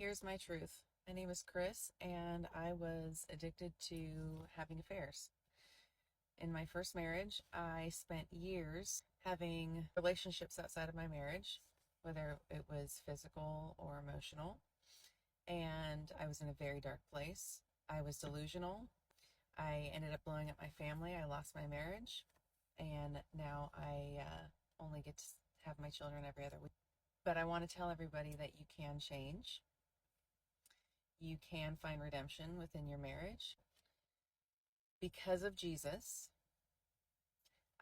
Here's my truth. My name is Chris, and I was addicted to having affairs. In my first marriage, I spent years having relationships outside of my marriage, whether it was physical or emotional, and I was in a very dark place. I was delusional. I ended up blowing up my family. I lost my marriage, and now I only get to have my children every other week. But I want to tell everybody that you can change. You can find redemption within your marriage. Because of Jesus,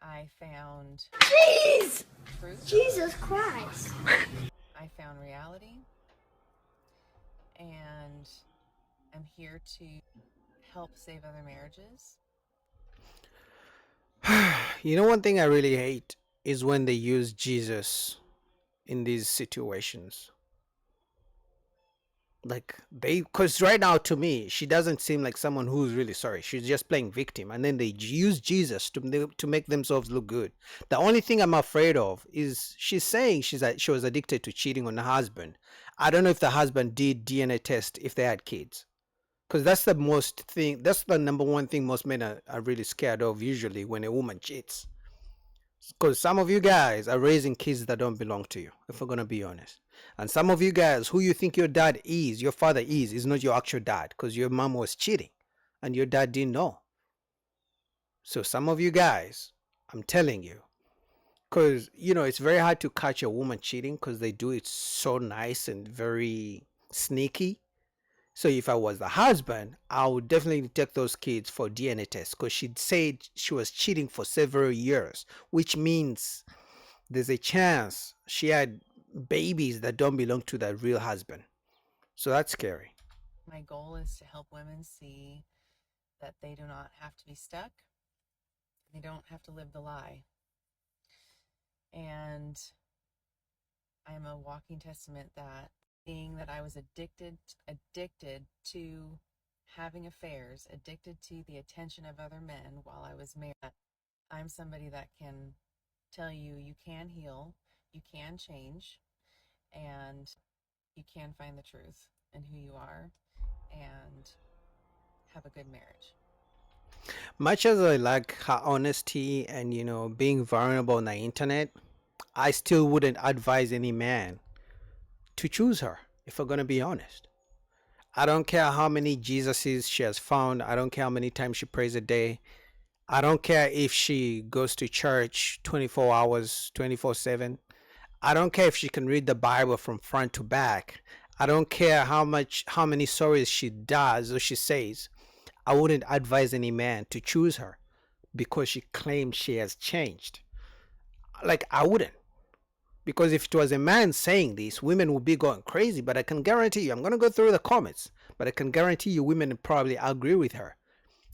I found Jeez! truth, Jesus Christ. I found reality, and I'm here to help save other marriages. You know, one thing I really hate is when they use Jesus in these situations. Like they, because right now to me, she doesn't seem like someone who's really sorry. She's just playing victim, and then they use Jesus to make themselves look good. The only thing I'm afraid of is she's saying she was addicted to cheating on her husband. I don't know if the husband did DNA test if they had kids, because that's the most thing. That's the number one thing most men are really scared of usually when a woman cheats. Because some of you guys are raising kids that don't belong to you, if we're going to be honest. And some of you guys, who you think your dad is, your father is not your actual dad because your mom was cheating and your dad didn't know. So some of you guys, I'm telling you, because, it's very hard to catch a woman cheating because they do it so nice and very sneaky. So if I was the husband, I would definitely take those kids for DNA tests because she said she was cheating for several years, which means there's a chance she had babies that don't belong to that real husband. So that's scary. My goal is to help women see that they do not have to be stuck, they don't have to live the lie. And I'm a walking testament that being that I was addicted to having affairs, addicted to the attention of other men while I was married, I'm somebody that can tell you you can heal, you can change, and you can find the truth in who you are and have a good marriage. Much as I like her honesty and, being vulnerable on the internet, I still wouldn't advise any man to choose her, if we're going to be honest. I don't care how many Jesuses she has found. I don't care how many times she prays a day. I don't care if she goes to church 24 hours, 24/7. I don't care if she can read the Bible from front to back. I don't care how many stories she does or she says. I wouldn't advise any man to choose her because she claims she has changed. Like, I wouldn't. Because if it was a man saying this, women would be going crazy. But I can guarantee you, I'm going to go through the comments, but I can guarantee you women probably agree with her.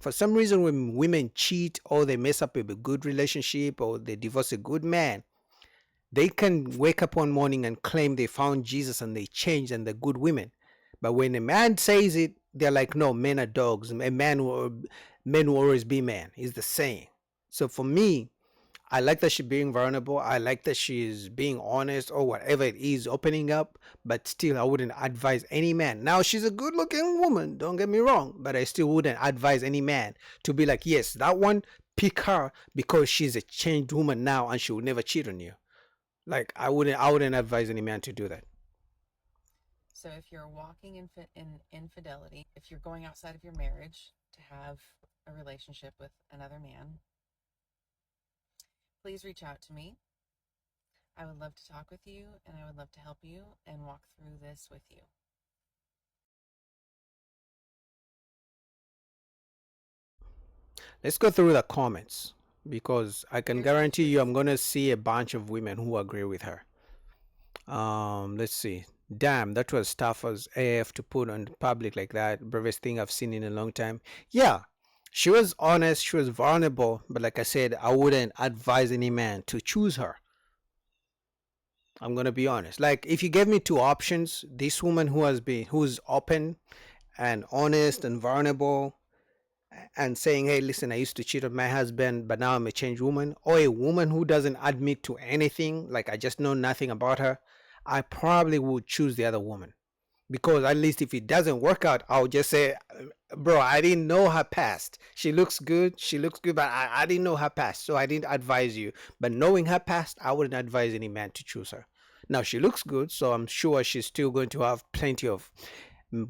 For some reason, when women cheat or they mess up with a good relationship or they divorce a good man, they can wake up one morning and claim they found Jesus and they changed and they're good women. But when a man says it, they're like, no, men are dogs. Men will always be men. Is the saying. So for me, I like that she's being vulnerable. I like that she's being honest or whatever it is, opening up. But still, I wouldn't advise any man. Now, she's a good looking woman, don't get me wrong. But I still wouldn't advise any man to be like, yes, that one, pick her because she's a changed woman now and she will never cheat on you. Like, I wouldn't advise any man to do that. So if you're walking in infidelity, if you're going outside of your marriage to have a relationship with another man, please reach out to me. I would love to talk with you, and I would love to help you and walk through this with you. Let's go through the comments because I can Here's my guarantee you I'm truth. going to see a bunch of women who agree with her. Let's see. Damn, that was tough as AF to put on public like that. Bravest thing I've seen in a long time. Yeah, she was honest, she was vulnerable, but like I said, I wouldn't advise any man to choose her. I'm gonna be honest. Like, if you gave me two options, this woman who's open and honest and vulnerable and saying, hey, listen, I used to cheat on my husband, but now I'm a changed woman, or a woman who doesn't admit to anything, like I just know nothing about her, I probably would choose the other woman. because at least if it doesn't work out, I'll just say, bro, I didn't know her past. She looks good. She looks good, but I didn't know her past. So I didn't advise you. But knowing her past, I wouldn't advise any man to choose her. Now, she looks good, so I'm sure she's still going to have plenty of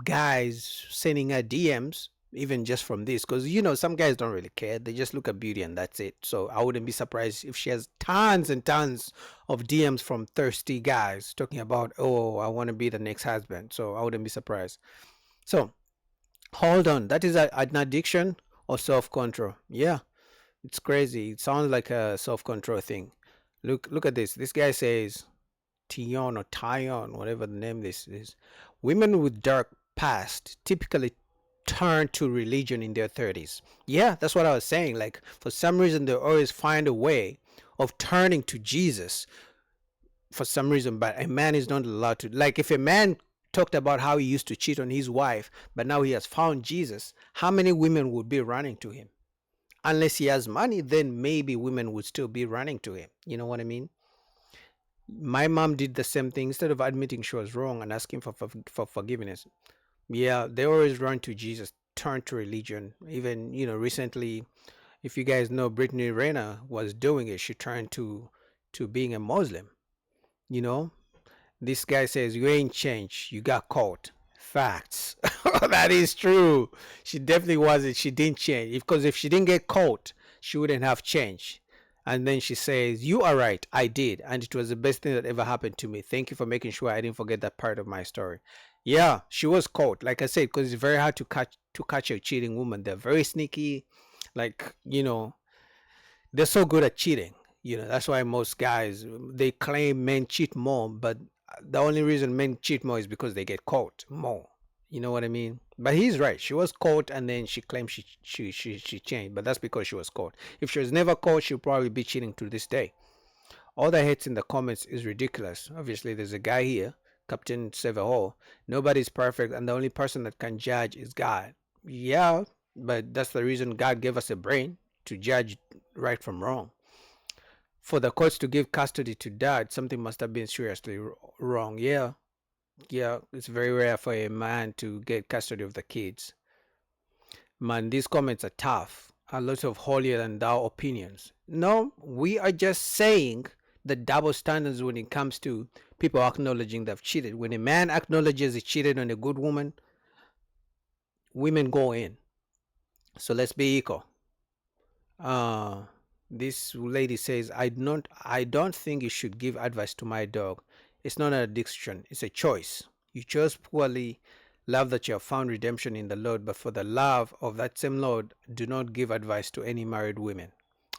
guys sending her DMs, even just from this, because some guys don't really care. They just look at beauty and that's it. So I wouldn't be surprised if she has tons and tons of DMs from thirsty guys talking about, oh, I want to be the next husband. So I wouldn't be surprised. So hold on, that is an addiction or self-control? Yeah, it's crazy. It sounds like a self-control thing. Look at this. This guy says Tion or Tyon, whatever the name this is. Women with dark past typically turn to religion in their 30s. Yeah, that's what I was saying. Like, for some reason, they always find a way of turning to Jesus for some reason, but a man is not allowed to. Like, if a man talked about how he used to cheat on his wife, but now he has found Jesus, how many women would be running to him? Unless he has money, then maybe women would still be running to him. You know what I mean? My mom did the same thing. Instead of admitting she was wrong and asking for forgiveness, yeah, they always run to Jesus, turn to religion. Even, recently, if you guys know, Brittany Renner was doing it. She turned to being a Muslim. You know, this guy says you ain't changed. You got caught. Facts. That is true. She definitely wasn't. She didn't change. Because if she didn't get caught, she wouldn't have changed. And then she says, you are right. I did. And it was the best thing that ever happened to me. Thank you for making sure I didn't forget that part of my story. Yeah, she was caught. Like I said, because it's very hard to catch a cheating woman. They're very sneaky. Like, they're so good at cheating. That's why most guys, they claim men cheat more, but the only reason men cheat more is because they get caught more. You know what I mean? But he's right. She was caught, and then she claimed she changed, but that's because she was caught. If she was never caught, she'll probably be cheating to this day. All the hits in the comments is ridiculous. Obviously, there's a guy here, Captain Severall. Nobody's perfect, and the only person that can judge is God. Yeah, but that's the reason God gave us a brain to judge right from wrong. For the courts to give custody to dad, something must have been seriously wrong. Yeah, yeah, it's very rare for a man to get custody of the kids. Man, these comments are tough. A lot of holier than thou opinions. No, we are just saying the double standards when it comes to people acknowledging they've cheated. When a man acknowledges he cheated on a good woman, women go in. So let's be equal. Uh this lady says, I don't think you should give advice to my dog. It's not an addiction, it's a choice. You chose poorly. Love that you have found redemption in the Lord, but for the love of that same Lord, do not give advice to any married women.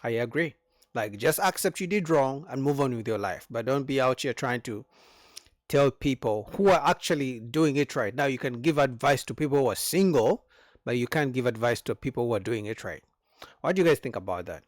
I agree. Like, just accept you did wrong and move on with your life, but don't be out here trying to tell people who are actually doing it right. Now, you can give advice to people who are single, but you can't give advice to people who are doing it right. What do you guys think about that?